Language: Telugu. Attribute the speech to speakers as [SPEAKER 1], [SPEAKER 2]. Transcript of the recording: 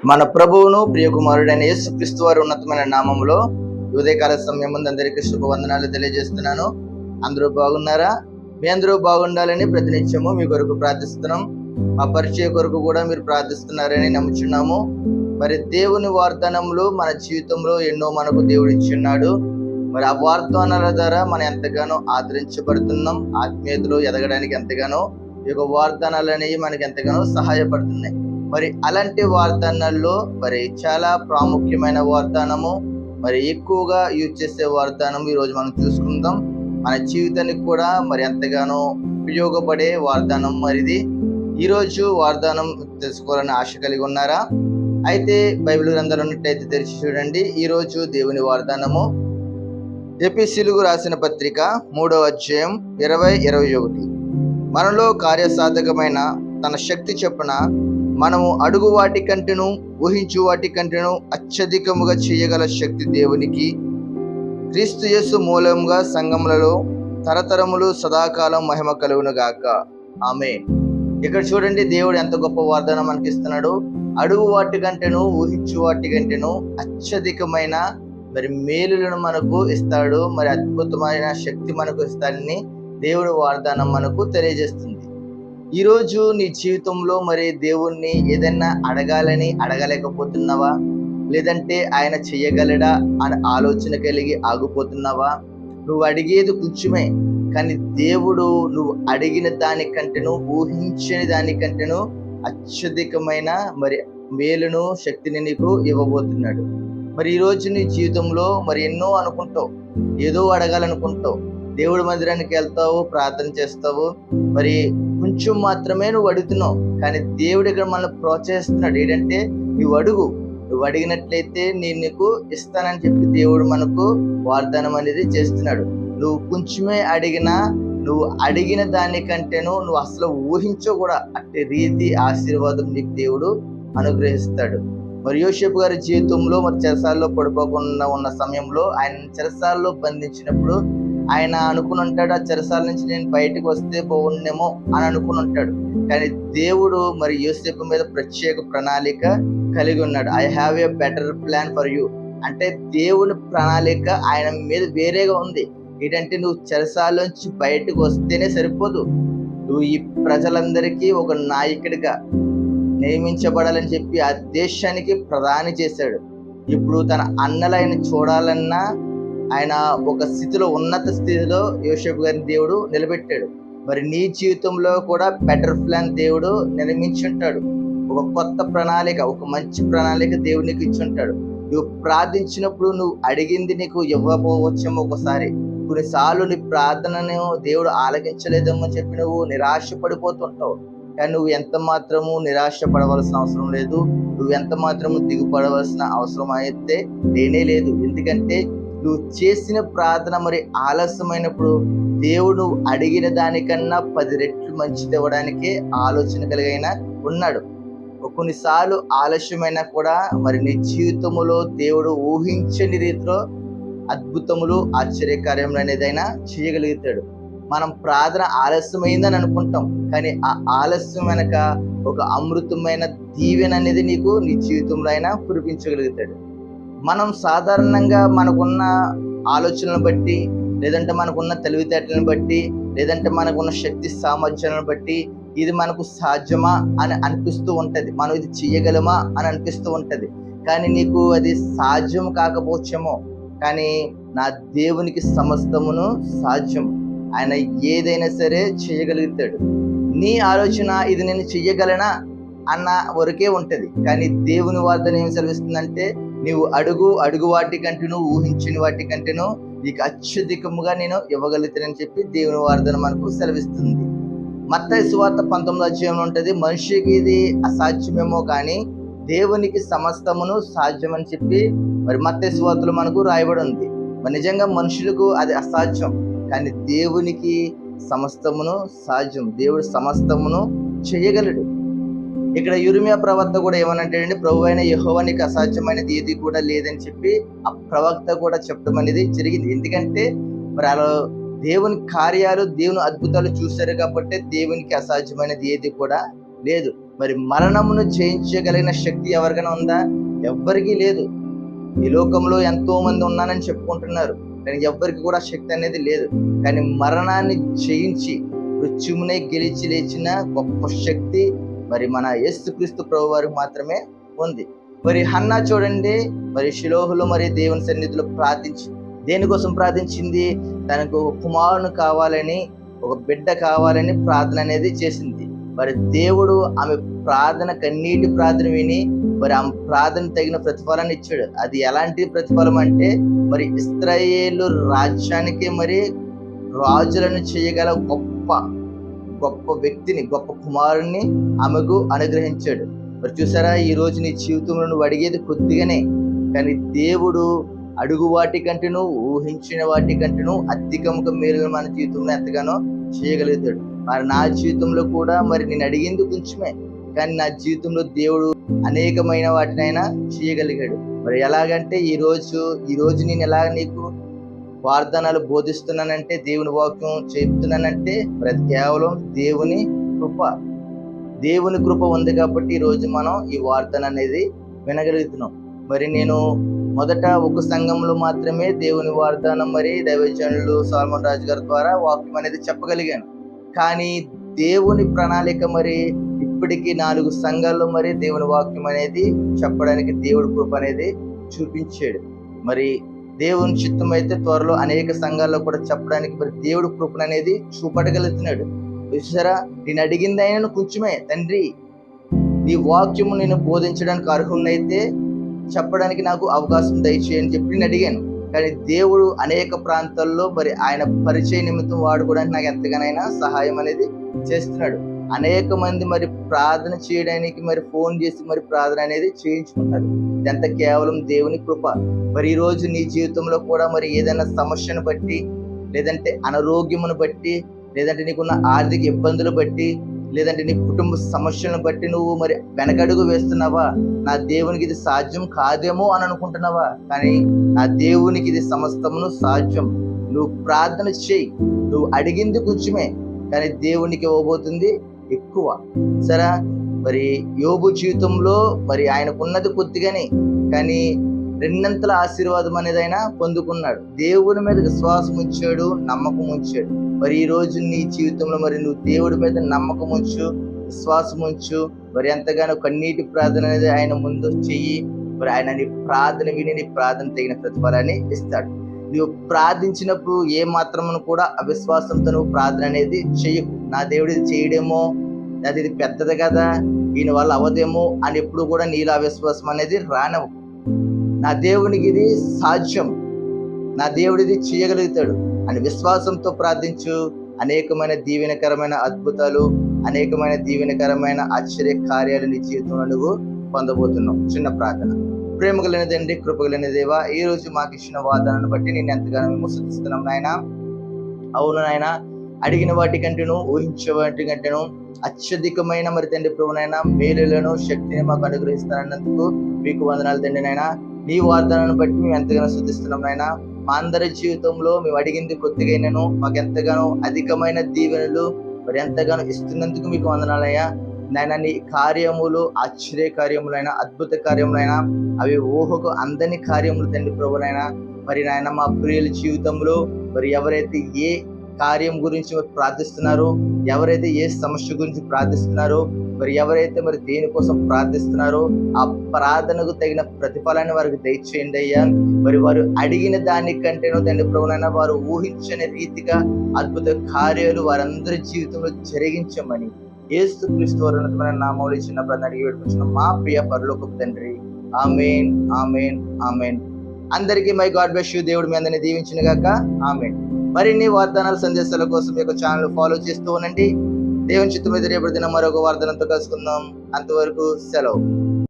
[SPEAKER 1] మన ప్రభువును ప్రియకుమారుడైన యేసుక్రీస్తు వారి ఉన్నతమైన నామములో ఉదయకాల సమయం ముందు అందరికీ శుభవందనాలు తెలియజేస్తున్నాను. అందరూ బాగున్నారా? మీ అందరూ బాగుండాలని ప్రతినిత్యము మీ కొరకు ప్రార్థిస్తున్నాం. మా పరిచయ కొరకు కూడా మీరు ప్రార్థిస్తున్నారని నమ్ముచున్నాము. మరి దేవుని వాగ్దానములు మన జీవితంలో ఎన్నో మనకు దేవుడు ఇచ్చున్నాడు. మరి ఆ వాగ్దానాల ద్వారా మనం ఎంతగానో ఆదరించబడుతున్నాం. ఆత్మీయతలో ఎదగడానికి ఎంతగానో ఈ యొక్క వాగ్దానాలు అనేవి మనకి ఎంతగానో సహాయపడుతున్నాయి. మరి అలాంటి వాగ్దానాల్లో మరి చాలా ప్రాముఖ్యమైన వాగ్దానము, మరి ఎక్కువగా యూజ్ చేసే వాగ్దానం ఈరోజు మనం చూసుకుందాం. మన జీవితానికి కూడా మరి ఎంతగానో ఉపయోగపడే వాగ్దానం మరిది. ఈరోజు వాగ్దానం తెలుసుకోవాలని ఆశ కలిగి ఉన్నారా? అయితే బైబిల్ గ్రంథాలు ఉన్నట్టయితే తెరిచి చూడండి. ఈరోజు దేవుని వాగ్దానము ఎఫెసీయులకు రాసిన పత్రిక 3వ అధ్యాయం 20-21. మనలో కార్యసాధకమైన తన శక్తి చొప్పున మనము అడుగు వాటి కంటేను ఊహించు వాటి కంటేను అత్యధికముగా చేయగల శక్తి దేవునికి క్రీస్తు యేసు మూలంగా సంఘములలో తరతరములు సదాకాలం మహిమ కలుగును గాక. ఆమేన్. ఇక్కడ చూడండి, దేవుడు ఎంత గొప్ప వాగ్దానం మనకి ఇస్తున్నాడు. అడుగు వాటి కంటేను ఊహించు వాటి కంటేను అత్యధికమైన మరి మేలులను మనకు ఇస్తాడు. మరి అద్భుతమైన శక్తి మనకు ఇస్తాడని దేవుడు వాగ్దానం మనకు తెలియజేస్తుంది. ఈరోజు నీ జీవితంలో మరి దేవుణ్ణి ఏదైనా అడగలేకపోతున్నావా? లేదంటే ఆయన చెయ్యగలడా అని ఆలోచన కలిగి ఆగిపోతున్నావా? నువ్వు అడిగేది కొంచెమే, కానీ దేవుడు నువ్వు అడిగిన దానికంటేను ఊహించని దానికంటేను అత్యధికమైన మరి మేలును శక్తిని నీకు ఇవ్వబోతున్నాడు. మరి ఈరోజు నీ జీవితంలో మరి ఎన్నో అనుకుంటావు, ఏదో అడగాలనుకుంటావు. దేవుడి మందిరానికి వెళ్తావు, ప్రార్థన చేస్తావు, మరి కొంచెం మాత్రమే నువ్వు అడుగుతున్నావు. కానీ దేవుడు ఇక్కడ మనల్ని ప్రోత్సహిస్తున్నాడు. ఏంటంటే నువ్వు అడిగినట్లయితే నేను నీకు ఇస్తానని చెప్పి దేవుడు మనకు వాగ్దానం అనేది చేస్తున్నాడు. నువ్వు కొంచెమే అడిగినా, నువ్వు అడిగిన దానికంటేను నువ్వు అసలు ఊహించో కూడా అట్టి రీతి ఆశీర్వాదం నీకు దేవుడు అనుగ్రహిస్తాడు. మరి యోసేపు గారి జీవితంలో మరి చెరసాల్లో పడిపోకుండా ఉన్న సమయంలో ఆయన చెరసాల్లో బంధించినప్పుడు ఆయన అనుకుని ఉంటాడు, ఆ చెరసాల నుంచి నేను బయటకు వస్తే బాగుండేమో అని అనుకుని ఉంటాడు. కానీ దేవుడు మరి యోసేపు మీద ప్రత్యేక ప్రణాళిక కలిగి ఉన్నాడు. I have a better plan for you అంటే దేవుని ప్రణాళిక ఆయన మీద వేరేగా ఉంది. ఏంటంటే నువ్వు చెరసాలోంచి బయటకు వస్తేనే సరిపోదు, నువ్వు ఈ ప్రజలందరికీ ఒక నాయకుడిగా నియమించబడాలని చెప్పి ఆ దేశానికి ప్రధాని చేశాడు. ఇప్పుడు తన అన్నలు ఆయన చూడాలన్నా ఆయన ఒక స్థితిలో, ఉన్నత స్థితిలో యోసేపు గారిని దేవుడు నిలబెట్టాడు. మరి నీ జీవితంలో కూడా బెటర్ ప్లాన్ దేవుడు నిర్మించుంటాడు. ఒక కొత్త ప్రణాళిక, ఒక మంచి ప్రణాళిక దేవుడు నీకు ఇచ్చుంటాడు. నువ్వు ప్రార్థించినప్పుడు నువ్వు అడిగింది నీకు ఇవ్వకపోవచ్చేమో. ఒకసారి కొన్నిసార్లు నీ ప్రార్థనను దేవుడు ఆలకించలేదేమో చెప్పి నువ్వు నిరాశ పడిపోతుంటావు. కానీ నువ్వు ఎంత మాత్రము నిరాశ పడవలసిన అవసరం లేదు, నువ్వు ఎంత మాత్రము దిగుపడవలసిన అవసరం అయితే లేనే లేదు. ఎందుకంటే నువ్వు చేసిన ప్రార్థన మరి ఆలస్యమైనప్పుడు దేవుడు నువ్వు అడిగిన దానికన్నా 10 రెట్లు మంచిది ఇవ్వడానికే ఆలోచన కలిగిన ఉన్నాడు. కొన్నిసార్లు ఆలస్యమైనా కూడా మరి నీ జీవితంలో దేవుడు ఊహించని రీతిలో అద్భుతములు, ఆశ్చర్యకార్యములు అనేదైనా చేయగలుగుతాడు. మనం ప్రార్థన ఆలస్యమైందని అనుకుంటాం, కానీ ఆ ఆలస్యం వెనక ఒక అమృతమైన దీవెన అనేది నీకు నీ జీవితంలో అయినా కురిపించగలుగుతాడు. మనం సాధారణంగా మనకున్న ఆలోచనలను బట్టి, లేదంటే మనకున్న తెలివితేటలను బట్టి, లేదంటే మనకున్న శక్తి సామర్థ్యాలను బట్టి ఇది మనకు సాధ్యమా అని అనిపిస్తూ ఉంటది, మనం ఇది చెయ్యగలమా అని అనిపిస్తూ ఉంటది. కానీ నీకు అది సాధ్యం కాకపోవచ్చేమో, కానీ నా దేవునికి సమస్తమును సాధ్యం. ఆయన ఏదైనా సరే చేయగలుగుతాడు. నీ ఆలోచన ఇది నేను చెయ్యగలనా అన్న వరకే ఉంటది. కానీ దేవుని వాగ్దానం ఏం సెలవిస్తుందంటే నీవు అడుగు వాటి కంటేను ఊహించిన వాటి కంటేను నీకు అత్యధికముగా నేను ఇవ్వగలుగుతానని చెప్పి దేవుని వాగ్దానం మనకు సెలవిస్తుంది. మత్తయి సువార్త 19వ అధ్యాయంలో ఉంటది, మనిషికి ఇది అసాధ్యమేమో కానీ దేవునికి సమస్తమును సాధ్యమని చెప్పి మరి మత్తయి సువార్తలో మనకు రాయబడి ఉంది. మరి నిజంగా మనుషులకు అది అసాధ్యం, కానీ దేవునికి సమస్తమును సాధ్యం. దేవుడు సమస్తమును చేయగలడు. ఇక్కడ యిర్మీయా ప్రవక్త కూడా ఏమనంటాడంటే, ప్రభు అయిన యెహోవా నీకు అసాధ్యమైనది ఏది కూడా లేదని చెప్పి ఆ ప్రవక్త కూడా చెప్పడం అనేది జరిగింది. ఎందుకంటే మరి అలా దేవుని కార్యాలు, దేవుని అద్భుతాలు చూశారు కాబట్టి దేవునికి అసాధ్యమైనది ఏది కూడా లేదు. మరి మరణమును జయించగలిగిన శక్తి ఎవరికైనా ఉందా? ఎవ్వరికీ లేదు. ఈ లోకంలో ఎంతో మంది ఉన్నానని చెప్పుకుంటున్నారు, కానీ ఎవ్వరికి కూడా శక్తి అనేది లేదు. కానీ మరణాన్ని జయించి మృత్యువునే గెలిచి లేచిన గొప్ప శక్తి మరి మన యేసుక్రీస్తు ప్రభు వారికి మాత్రమే ఉంది. మరి హన్నా చూడండి, మరి షిలోహులో మరి దేవుని సన్నిధిలో ప్రార్థించి దేనికోసం ప్రార్థించింది? తనకు ఒక కుమారుని కావాలని, ఒక బిడ్డ కావాలని ప్రార్థన అనేది చేసింది. మరి దేవుడు ఆమె ప్రార్థన, కన్నీటి ప్రార్థన విని మరి ఆమె ప్రార్థన తగిన ప్రతిఫలాన్ని ఇచ్చాడు. అది ఎలాంటి ప్రతిఫలం అంటే, మరి ఇశ్రాయేలు రాజ్యానికి మరి రాజులను చేయగల గొప్ప వ్యక్తిని, గొప్ప కుమారుణ్ణి ఆమెకు అనుగ్రహించాడు. మరి చూసారా, ఈ రోజు నీ జీవితంలో నువ్వు అడిగేది కొద్దిగానే, కానీ దేవుడు అడుగు వాటి కంటేను, ఊహించిన వాటి కంటేను అధికముగా మేలు మన జీవితంలో ఎంతగానో చేయగలుగుతాడు. మరి నా జీవితంలో కూడా మరి నేను అడిగింది కొంచెమే, కానీ నా జీవితంలో దేవుడు అనేకమైన వాటినైనా చేయగలిగాడు. మరి ఎలాగంటే ఈ రోజు నేను ఎలా నీకు వాగ్దానాలు బోధిస్తున్నానంటే, దేవుని వాక్యం చెప్తున్నానంటే మరి అది కేవలం దేవుని కృప ఉంది కాబట్టి ఈ రోజు మనం ఈ వార్తను అనేది వినగలుగుతున్నాం. మరి నేను మొదట ఒక సంఘంలో మాత్రమే దేవుని వాగ్దానం మరి దైవజనులు సొలొమోన్ రాజు గారి ద్వారా వాక్యం అనేది చెప్పగలిగాను. కానీ దేవుని ప్రణాళిక మరి ఇప్పటికీ 4 సంఘాల్లో మరి దేవుని వాక్యం అనేది చెప్పడానికి దేవుడి కృప అనేది చూపించాడు. మరి దేవుని చిత్తం అయితే త్వరలో అనేక సంఘాల్లో కూడా చెప్పడానికి మరి దేవుడి కృపను అనేది చూపడగలుగుతున్నాడు. చూసారా, నేను అడిగింది అయినా కొంచెమే, తండ్రి నీ వాక్యము నేను బోధించడానికి అర్హున్నైతే చెప్పడానికి నాకు అవకాశం దయచేయని చెప్పి నేను అడిగాను. కానీ దేవుడు అనేక ప్రాంతాల్లో మరి ఆయన పరిచయ నిమిత్తం వాడుకోవడానికి నాకు ఎంతగానైనా సహాయం అనేది చేస్తున్నాడు. అనేక మంది మరి ప్రార్థన చేయడానికి మరి ఫోన్ చేసి మరి ప్రార్థన అనేది చేయించుకుంటారు. ఇదంతా కేవలం దేవుని కృప. మరి ఈ రోజు నీ జీవితంలో కూడా మరి ఏదైనా సమస్యను బట్టి, లేదంటే అనారోగ్యమును బట్టి, లేదంటే నీకున్న ఆర్థిక ఇబ్బందులు బట్టి, లేదంటే నీ కుటుంబ సమస్యలను బట్టి నువ్వు మరి వెనకడుగు వేస్తున్నావా? నా దేవునికి ఇది సాధ్యం కాదేమో అని అనుకుంటున్నావా? కానీ నా దేవునికి ఇది సమస్తమును సాధ్యం. నువ్వు ప్రార్థన చేయి. నువ్వు అడిగింది కొంచెమే, కానీ దేవునికి ఇవ్వబోతుంది ఎక్కువ. సరే, మరి యోబు జీవితంలో మరి ఆయనకున్నది కొద్దిగానే, కానీ 2 అంతల ఆశీర్వాదం అనేది ఆయన పొందుకున్నాడు. దేవుని మీద విశ్వాసం ఉంచాడు, నమ్మకం ఉంచాడు. మరి ఈ రోజు నీ జీవితంలో మరి నువ్వు దేవుడి మీద నమ్మకం ఉంచు, విశ్వాసం ఉంచు. మరి ఎంతగానో కన్నీటి ప్రార్థన అనేది ఆయన ముందు చెయ్యి. మరి ఆయన నీ ప్రార్థన విని నీ ప్రార్థన తగిన ప్రతిఫలాన్ని ఇస్తాడు. నువ్వు ప్రార్థించినప్పుడు ఏ మాత్రమును కూడా అవిశ్వాసంతో నువ్వు ప్రార్థన అనేది చెయ్యకు. నా దేవుడిది చేయడేమో, అది ఇది పెద్దది కదా, ఈయన వల్ల అవదేమో అని ఎప్పుడు కూడా నీలో అవిశ్వాసం అనేది రానవు. నా దేవునికి ఇది సాధ్యం, నా దేవుడిది చేయగలుగుతాడు అని విశ్వాసంతో ప్రార్థించు. అనేకమైన దీవెనకరమైన అద్భుతాలు, అనేకమైన దీవెనకరమైన ఆశ్చర్య కార్యాలు నీ జీవితంలో నువ్వు పొందబోతున్నావు. చిన్న ప్రార్థన. ప్రేమ కలిగిన తండ్రి, కృప కలిగిన దేవా, ఈ రోజు మాకు ఇచ్చిన వాగ్దానాన్ని బట్టి నేను ఎంతగానో మేము స్తుతిస్తున్నాం నాయన. అవును నాయన, అడిగిన వాటి కంటేను, ఊహించే వాటి కంటేను అత్యధికమైన మరి తండ్రి ప్రభునైనా మేలులను, శక్తిని మాకు అనుగ్రహిస్తానన్నందుకు మీకు వందనాలు తండ్రి నాయన. నీ వాగ్దానాన్ని బట్టి మేము ఎంతగానో స్తుతిస్తున్నాం నాయన. మా అందరి జీవితంలో మేము అడిగింది కొద్దిగానూ మాకు ఎంతగానో అధికమైన దీవెనలు మరి ఎంతగానో ఇస్తున్నందుకు మీకు వందనాలయ్యా నాయన. నీ కార్యములు ఆశ్చర్య కార్యములైనా, అద్భుత కార్యములైనా, అవి ఊహకు అందని కార్యములు తండ్రి ప్రభునైనా. మరి నాయన, మా ప్రియుల జీవితంలో మరి ఎవరైతే ఏ కార్యం గురించి ప్రార్థిస్తున్నారో, ఎవరైతే ఏ సమస్య గురించి ప్రార్థిస్తున్నారో, మరి ఎవరైతే మరి దేనికోసం ప్రార్థిస్తున్నారో ఆ ప్రార్థనకు తగిన ప్రతిఫలాన్ని వారికి దయచేయండి అయ్యా. మరి వారు అడిగిన దానికంటేనో తండ్రి ప్రభువైనా వారు ఊహించని రీతిగా అద్భుత కార్యాలు వారందరి జీవితంలో జరిగించమని యేసుక్రీస్తు వారి ఉన్నతమైన నామములో చిన్న ప్రార్థన అడిగి వేడుకుంటున్నాం మా ప్రియ పరలోకపు తండ్రి. ఆమేన్, ఆమేన్, ఆమేన్. అందరికీ మై గాడ్ బ్లెస్ యు. దేవుడు మీ అందరిని దీవించిన గాక. ఆమేన్. మరిన్ని వాగ్దానాల సందేశాల కోసం మీ యొక్క ఛానల్ ఫాలో చేస్తూ ఉండండి. దేవుని చిత్తమైతే రేపటి దినం మరొక వాగ్దానంతో కలుసుకుందాం. అంతవరకు సెలవు.